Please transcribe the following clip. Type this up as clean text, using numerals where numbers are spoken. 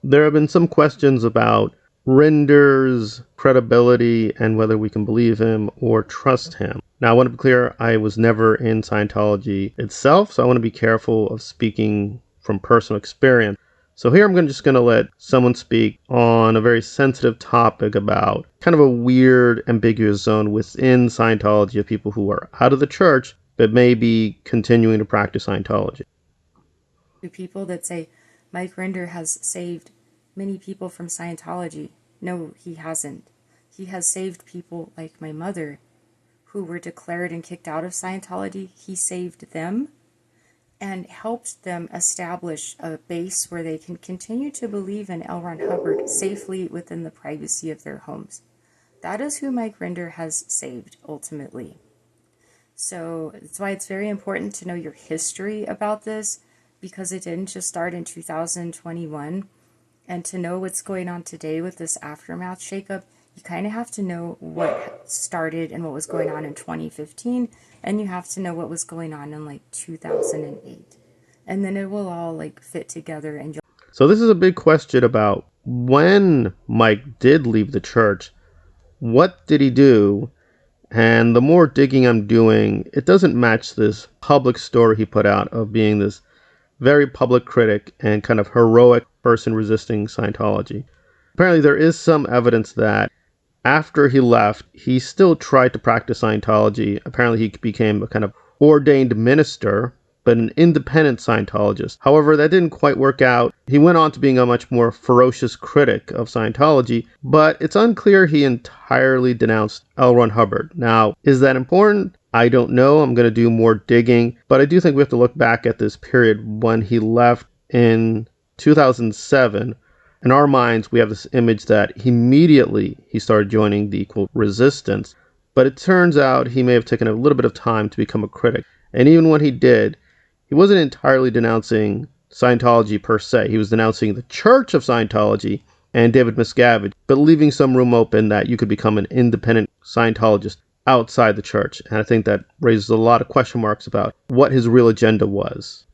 There have been some questions about Rinder's credibility and whether we can believe him or trust him. Now, I want to be clear, I was never in Scientology itself, so I want to be careful of speaking from personal experience. So here I'm just going to let someone speak on a very sensitive topic about kind of a weird, ambiguous zone within Scientology of people who are out of the church but may be continuing to practice Scientology. To people that say Mike Rinder has saved many people from Scientology. No, he hasn't. He has saved people like my mother who were declared and kicked out of Scientology. He saved them and helped them establish a base where they can continue to believe in L. Ron Hubbard safely within the privacy of their homes. That is who Mike Rinder has saved, ultimately. So that's why it's very important to know your history about this, because it didn't just start in 2021. And to know what's going on today with this aftermath shakeup, you kind of have to know what started and what was going on in 2015, and you have to know what was going on in like 2008. And then it will all like fit together. And so this is a big question about when Mike did leave the church. What did he do? And the more digging I'm doing, it doesn't match this public story he put out of being this very public critic and kind of heroic person resisting Scientology. Apparently there is some evidence that after he left, he still tried to practice Scientology. Apparently he became a kind of ordained minister, but an independent Scientologist. However, that didn't quite work out. He went on to being a much more ferocious critic of Scientology, but it's unclear he entirely denounced L. Ron Hubbard. Now, is that important? I don't know. I'm going to do more digging, but I do think we have to look back at this period when he left in 2007. In our minds, we have this image that immediately he started joining the quote resistance, but it turns out he may have taken a little bit of time to become a critic. And even when he did, he wasn't entirely denouncing Scientology per se. He was denouncing the Church of Scientology and David Miscavige, but leaving some room open that you could become an independent Scientologist outside the church. And I think that raises a lot of question marks about what his real agenda was.